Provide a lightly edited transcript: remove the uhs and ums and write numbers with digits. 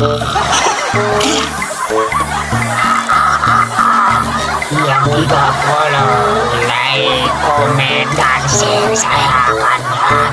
Yang 30 like, komen, dan share saya akan lihat.